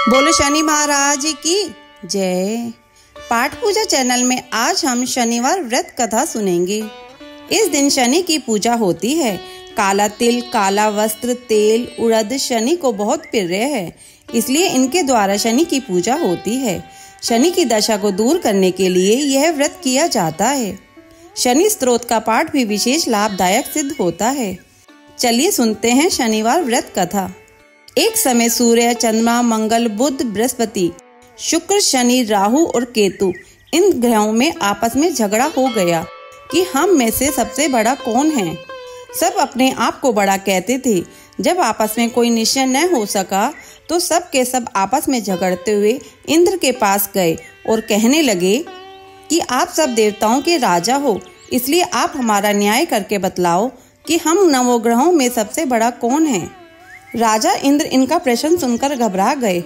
बोलो शनि महाराज की जय। पाठ पूजा चैनल में आज हम शनिवार व्रत कथा सुनेंगे। इस दिन शनि की पूजा होती है। काला तिल, काला वस्त्र, तेल, उड़द शनि को बहुत प्रिय है, इसलिए इनके द्वारा शनि की पूजा होती है। शनि की दशा को दूर करने के लिए यह व्रत किया जाता है। शनि स्तोत्र का पाठ भी विशेष लाभदायक सिद्ध होता है। चलिए सुनते हैं शनिवार व्रत कथा। एक समय सूर्य, चंद्रमा, मंगल, बुध, बृहस्पति, शुक्र, शनि, राहु और केतु इन ग्रहों में आपस में झगड़ा हो गया कि हम में से सबसे बड़ा कौन है। सब अपने आप को बड़ा कहते थे। जब आपस में कोई निश्चय न हो सका तो सब के सब आपस में झगड़ते हुए इंद्र के पास गए और कहने लगे कि आप सब देवताओं के राजा हो, इसलिए आप हमारा न्याय करके बतलाओ कि हम नवग्रहों में सबसे बड़ा कौन है। राजा इंद्र इनका प्रश्न सुनकर घबरा गए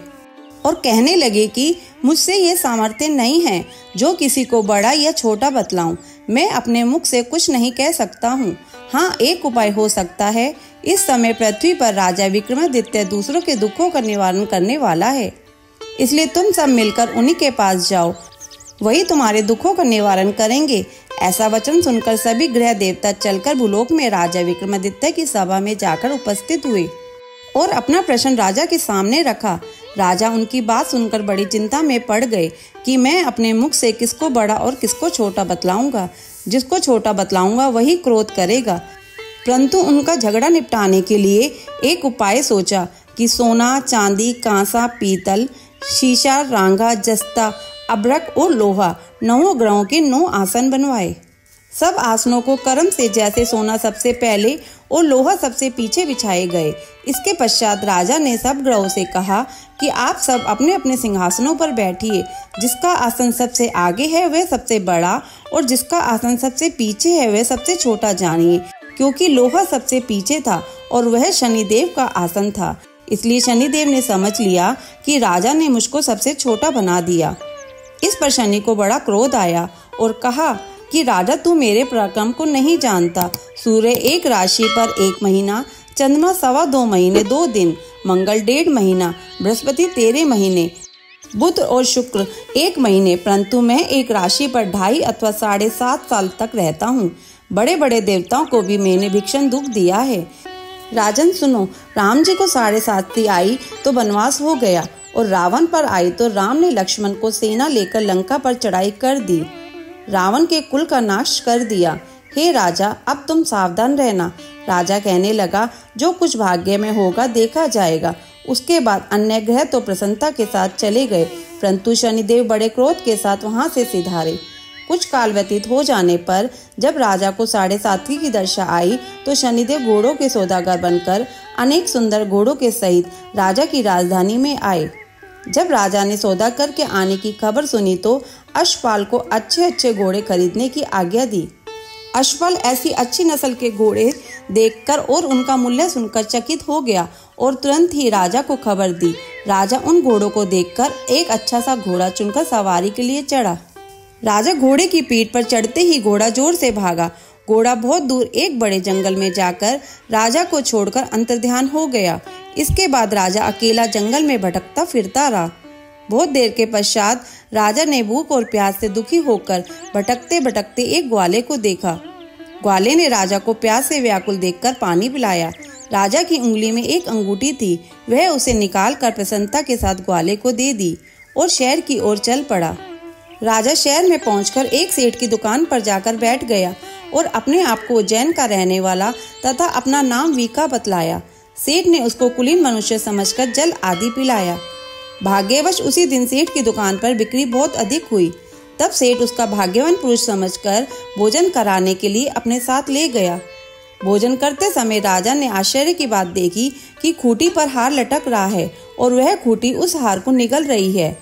और कहने लगे कि मुझसे ये सामर्थ्य नहीं है जो किसी को बड़ा या छोटा बतलाऊं। मैं अपने मुख से कुछ नहीं कह सकता हूँ। हाँ, एक उपाय हो सकता है। इस समय पृथ्वी पर राजा विक्रमादित्य दूसरों के दुखों का निवारण करने वाला है, इसलिए तुम सब मिलकर उन्हीं के पास जाओ, वही तुम्हारे दुखों का निवारण करेंगे। ऐसा वचन सुनकर सभी ग्रह देवता चलकर भूलोक में राजा विक्रमादित्य की सभा में जाकर उपस्थित हुए और अपना प्रश्न राजा के सामने रखा। राजा उनकी बात सुनकर बड़ी चिंता में पड़ गए कि मैं अपने मुख से किसको बड़ा और किसको छोटा बतलाऊंगा। जिसको छोटा बतलाऊंगा वही क्रोध करेगा। परंतु उनका झगड़ा निपटाने के लिए एक उपाय सोचा कि सोना, चांदी, कांसा, पीतल, शीशा, रांगा, जस्ता, अभ्रक और लोहा 9 ग्रहों के 9 आसन बनवाए। सब आसनों को क्रम से जैसे सोना सबसे पहले और लोहा सबसे पीछे बिछाए गए। इसके पश्चात राजा ने सब ग्रहों से कहा कि आप सब अपने अपने सिंहासनों पर बैठिए। जिसका आसन सबसे आगे है वह सबसे बड़ा और जिसका आसन सबसे पीछे है वह सबसे छोटा जानिए, क्योंकि लोहा सबसे पीछे था और वह शनिदेव का आसन था। इसलिए शनिदेव ने समझ लिया कि राजा ने मुझको सबसे छोटा बना दिया। इस पर शनि को बड़ा क्रोध आया और कहा कि राजा, तू मेरे पराक्रम को नहीं जानता। सूर्य एक राशि पर 1 महीना, चंद्रमा 2.25 महीने 2 दिन, मंगल 1.5 महीना, बृहस्पति 13 महीने, बुध और शुक्र 1 महीने, परंतु मैं एक राशि पर 2.5 अथवा 7.5 साल तक रहता हूँ। बड़े बड़े देवताओं को भी मैंने भीषण दुख दिया है। राजन सुनो, राम जी को 7.5 आई तो वनवास हो गया और रावण पर आई तो राम ने लक्ष्मण को सेना लेकर लंका पर चढ़ाई कर दी, रावण के कुल का नाश कर दिया। हे राजा, अब तुम सावधान रहना। राजा कहने लगा, जो कुछ भाग्य में होगा देखा जाएगा। उसके बाद अन्य ग्रह तो प्रसन्नता के साथ चले गए, परंतु शनिदेव बड़े क्रोध के साथ वहां से सिधारे। कुछ काल व्यतीत हो जाने पर जब राजा को 7.5 की दशा आई तो शनिदेव घोड़ों के सौदागर बनकर अनेक सुंदर घोड़ों के सहित राजा की राजधानी में आए। जब राजा ने सौदा करके आने की खबर सुनी तो अश्वपाल को अच्छे अच्छे घोड़े खरीदने की आज्ञा दी। अश्वपाल ऐसी अच्छी नस्ल के घोड़े देखकर और उनका मूल्य सुनकर चकित हो गया और तुरंत ही राजा को खबर दी। राजा उन घोड़ों को देखकर एक अच्छा सा घोड़ा चुनकर सवारी के लिए चढ़ा। राजा घोड़े की पीठ पर चढ़ते ही घोड़ा जोर से भागा। घोड़ा बहुत दूर एक बड़े जंगल में जाकर राजा को छोड़कर अंतर्ध्यान हो गया। इसके बाद राजा अकेला जंगल में भटकता फिरता रहा। बहुत देर के पश्चात राजा ने भूख और प्यास से दुखी होकर भटकते भटकते एक ग्वाले को देखा। ग्वाले ने राजा को प्यास से व्याकुल देखकर पानी पिलाया। राजा की उंगली में एक अंगूठी थी, वह उसे निकालकर प्रसन्नता के साथ ग्वाले को दे दी और शहर की ओर चल पड़ा। राजा शहर में पहुंचकर एक सेठ की दुकान पर जाकर बैठ गया और अपने आप को उज्जैन का रहने वाला तथा अपना नाम वीका बतलाया। सेठ ने उसको कुलीन मनुष्य समझकर जल आदि पिलाया। भाग्यवश उसी दिन सेठ की दुकान पर बिक्री बहुत अधिक हुई। तब सेठ उसका भाग्यवान पुरुष समझकर भोजन कराने के लिए अपने साथ ले गया। भोजन करते समय राजा ने आश्चर्य की बात देखी कि खूंटी पर हार लटक रहा है और वह खूंटी उस हार को निगल रही है।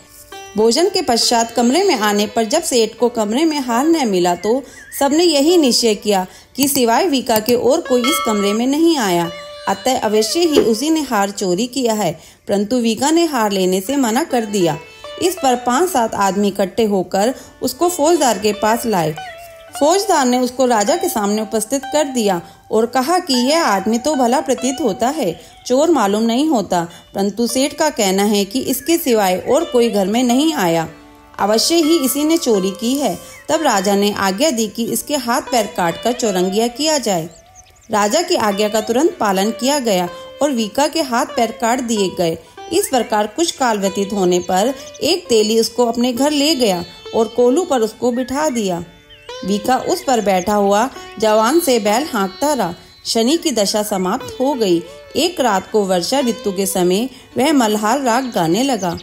भोजन के पश्चात कमरे में आने पर जब सेठ को कमरे में हार न मिला तो सबने यही निश्चय किया कि सिवाय वीका के और कोई इस कमरे में नहीं आया, अतः अवश्य ही उसी ने हार चोरी किया है। परंतु वीका ने हार लेने से मना कर दिया। इस पर 5-7 आदमी इकट्ठे होकर उसको फौजदार के पास लाए। फौजदार ने उसको राजा के सामने उपस्थित कर दिया और कहा कि यह आदमी तो भला प्रतीत होता है, चोर मालूम नहीं होता, परंतु सेठ का कहना है कि इसके सिवाय और कोई घर में नहीं आया, अवश्य ही इसी ने चोरी की है। तब राजा ने आज्ञा दी कि इसके हाथ पैर काटकर चौरंगिया किया जाए। राजा की आज्ञा का तुरंत पालन किया गया और वीका के हाथ पैर काट दिए गए। इस प्रकार कुछ काल व्यतीत होने पर एक तेली उसको अपने घर ले गया और कोल्हू पर उसको बिठा दिया। वीका उस पर बैठा हुआ जवान से बैल हाँकता रहा। शनि की दशा समाप्त हो गई। एक रात को वर्षा ऋतु के समय वह मल्हार राग गाने लगा।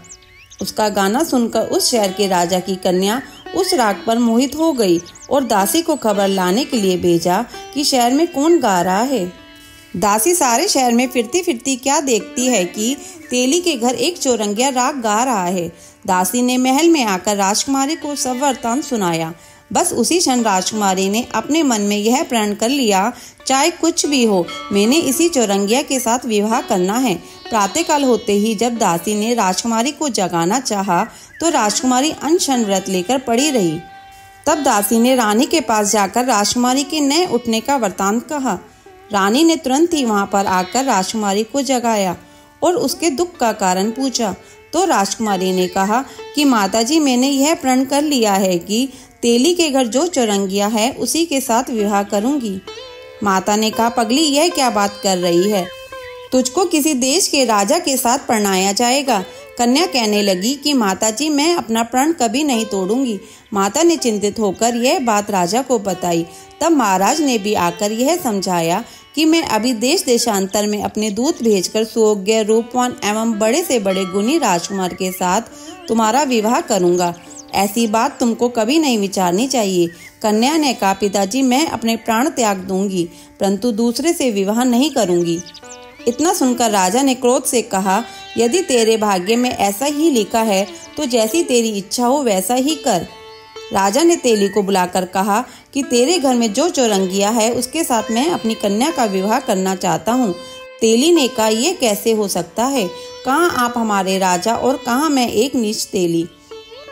उसका गाना सुनकर उस शहर के राजा की कन्या उस राग पर मोहित हो गई और दासी को खबर लाने के लिए भेजा कि शहर में कौन गा रहा है। दासी सारे शहर में फिरती फिरती क्या देखती है कि तेली के घर एक चौरंगिया राग गा रहा है। दासी ने महल में आकर राजकुमारी को सब वृत्तांत सुनाया। बस उसी क्षण राजकुमारी ने अपने मन में यह प्रण कर लिया, चाहे कुछ भी हो, मैंने इसी चौरंगिया के साथ विवाह करना है। प्रातःकाल होते ही जब दासी ने राजकुमारी को जगाना चाहा तो राजकुमारी अनशन व्रत लेकर पड़ी रही। तब दासी ने रानी के पास जाकर राजकुमारी के न उठने का वृत्तांत कहा। रानी ने तुरंत ही वहां पर आकर राजकुमारी को जगाया और उसके दुख का कारण पूछा। तो राजकुमारी ने कहा कि माताजी, मैंने यह प्रण कर लिया है कि तेली के घर जो चौरंगिया है उसी के साथ विवाह करूंगी। माता ने कहा, पगली, यह क्या बात कर रही है? तुझको किसी देश के राजा के साथ परणाया जाएगा। कन्या कहने लगी कि माताजी, मैं अपना प्रण कभी नहीं तोड़ूंगी। माता ने चिंतित होकर यह बात राजा को बताई। तब महाराज ने भी आकर यह समझाया कि मैं अभी देश देशांतर में अपने दूत भेजकर सुयोग्य, रूपवान एवं बड़े से बड़े गुणी राजकुमार के साथ तुम्हारा विवाह करूंगा। ऐसी बात तुमको कभी नहीं विचारनी चाहिए। कन्या ने कहा, पिताजी, मैं अपने प्राण त्याग दूंगी, परंतु दूसरे से विवाह नहीं करूंगी। इतना सुनकर राजा ने क्रोध से कहा, यदि तेरे भाग्य में ऐसा ही लिखा है तो जैसी तेरी इच्छा हो वैसा ही कर। राजा ने तेली को बुलाकर कहा कि तेरे घर में जो चौरंगिया है उसके साथ मैं अपनी कन्या का विवाह करना चाहता हूँ। तेली ने कहा, यह कैसे हो सकता है? कहाँ आप हमारे राजा और कहाँ मैं एक नीच तेली।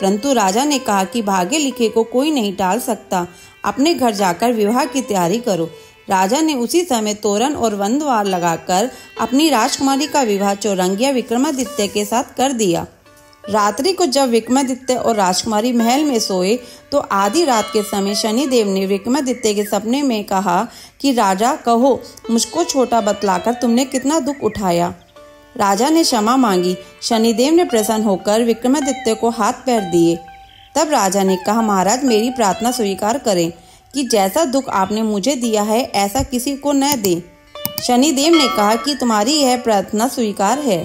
परंतु राजा ने कहा कि भाग्य लिखे को कोई नहीं टाल सकता, अपने घर जाकर विवाह की तैयारी करो। राजा ने उसी समय तोरण और वंदवार लगाकर अपनी राजकुमारी का विवाह चौरंगिया विक्रमादित्य के साथ कर दिया। रात्रि को जब विक्रमादित्य और राजकुमारी महल में सोए तो आधी रात के समय शनिदेव ने विक्रमादित्य के सपने में कहा कि राजा, कहो, मुझको छोटा बतलाकर तुमने कितना दुख उठाया। राजा ने क्षमा मांगी। शनिदेव ने प्रसन्न होकर विक्रमादित्य को हाथ पैर दिए। तब राजा ने कहा, महाराज, मेरी प्रार्थना स्वीकार करें कि जैसा दुख आपने मुझे दिया है ऐसा किसी को न दे। शनिदेव ने कहा कि तुम्हारी यह प्रार्थना स्वीकार है।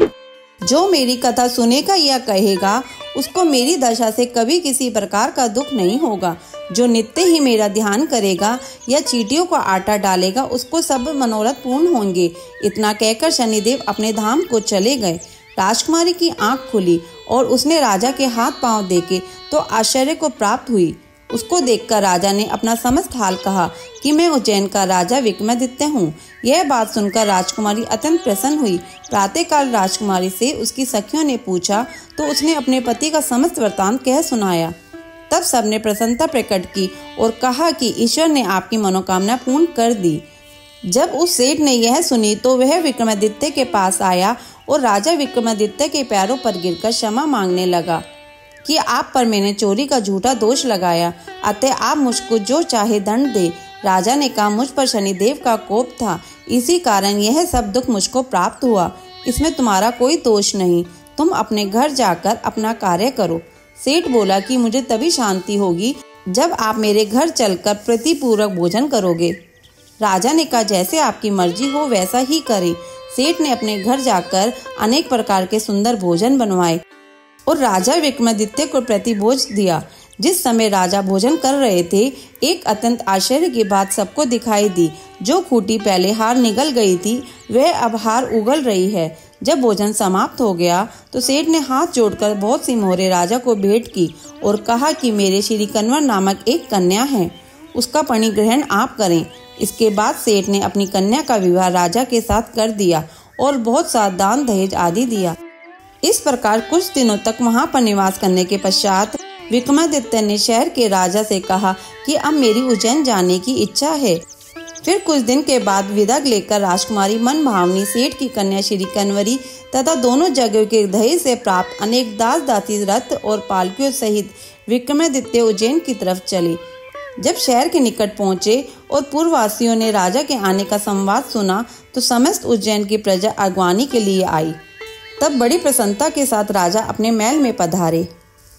जो मेरी कथा सुनेगा या कहेगा उसको मेरी दशा से कभी किसी प्रकार का दुख नहीं होगा। जो नित्य ही मेरा ध्यान करेगा या चींटियों को आटा डालेगा उसको सब मनोरथ पूर्ण होंगे। इतना कहकर शनिदेव अपने धाम को चले गए। राजकुमारी की आंख खुली और उसने राजा के हाथ पांव देखे तो आश्चर्य को प्राप्त हुई। उसको देखकर राजा ने अपना समस्त हाल कहा कि मैं उज्जैन का राजा विक्रमादित्य हूँ। यह बात सुनकर राजकुमारी अत्यंत प्रसन्न हुई। प्रातःकाल राजकुमारी से उसकी सखियों ने पूछा तो उसने अपने पति का समस्त वृत्तांत कह सुनाया। तब सबने प्रसन्नता प्रकट की और कहा कि ईश्वर ने आपकी मनोकामना पूर्ण कर दी। जब उस सेठ ने यह सुनी तो वह विक्रमादित्य के पास आया और राजा विक्रमादित्य के पैरों पर गिरकर क्षमा मांगने लगा कि आप पर मैंने चोरी का झूठा दोष लगाया, अतः आप मुझको जो चाहे दंड दे। राजा ने कहा, मुझ पर शनिदेव का कोप था, इसी कारण यह सब दुख मुझको प्राप्त हुआ। इसमें तुम्हारा कोई दोष नहीं। तुम अपने घर जाकर अपना कार्य करो। सेठ बोला कि मुझे तभी शांति होगी जब आप मेरे घर चलकर प्रीतिपूर्वक भोजन करोगे। राजा ने कहा, जैसे आपकी मर्जी हो वैसा ही करें। सेठ ने अपने घर जाकर अनेक प्रकार के सुंदर भोजन बनवाए और राजा विक्रमादित्य को प्रतिभोज दिया। जिस समय राजा भोजन कर रहे थे एक अत्यंत आश्चर्य की बात सबको दिखाई दी। जो खूंटी पहले हार निगल गई थी वह अब हार उगल रही है। जब भोजन समाप्त हो गया तो सेठ ने हाथ जोड़कर बहुत सी मोहरे राजा को भेंट की और कहा कि मेरे श्री कन्वर नामक एक कन्या है, उसका परिग्रहण आप करें। इसके बाद सेठ ने अपनी कन्या का विवाह राजा के साथ कर दिया और बहुत सा दान दहेज आदि दिया। इस प्रकार कुछ दिनों तक वहां पर निवास करने के पश्चात विक्रमादित्य ने शहर के राजा से कहा कि अब मेरी उज्जैन जाने की इच्छा है। फिर कुछ दिन के बाद विदा लेकर राजकुमारी मनभावनी सेठ की कन्या श्री कनवरी तथा दोनों जगह के दहेज से प्राप्त अनेक दास दासी रथ और पालकियों सहित विक्रमादित्य उज्जैन की तरफ चले। जब शहर के निकट पहुंचे और पूर्ववासियों ने राजा के आने का संवाद सुना तो समस्त उज्जैन की प्रजा अगवानी के लिए आई। तब बड़ी प्रसन्नता के साथ राजा अपने महल में पधारे।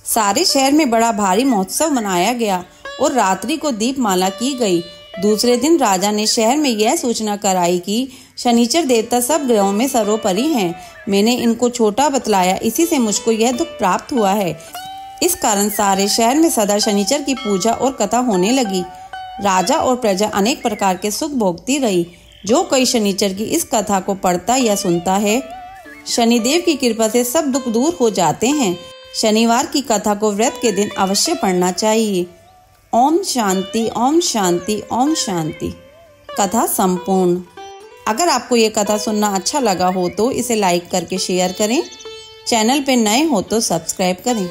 सारे शहर में बड़ा भारी महोत्सव मनाया गया और रात्रि को दीपमाला की गई। दूसरे दिन राजा ने शहर में यह सूचना कराई कि शनिचर देवता सब ग्रहों में सर्वोपरि हैं। मैंने इनको छोटा बतलाया, इसी से मुझको यह दुख प्राप्त हुआ है। इस कारण सारे शहर में सदा शनिचर की पूजा और कथा होने लगी। राजा और प्रजा अनेक प्रकार के सुख भोगती रही। जो कोई शनिचर की इस कथा को पढ़ता या सुनता है, शनिदेव की कृपा से सब दुख दूर हो जाते हैं। शनिवार की कथा को व्रत के दिन अवश्य पढ़ना चाहिए। ओम शांति, ओम शांति, ओम शांति। कथा संपूर्ण। अगर आपको ये कथा सुनना अच्छा लगा हो तो इसे लाइक करके शेयर करें। चैनल पे नए हो तो सब्सक्राइब करें।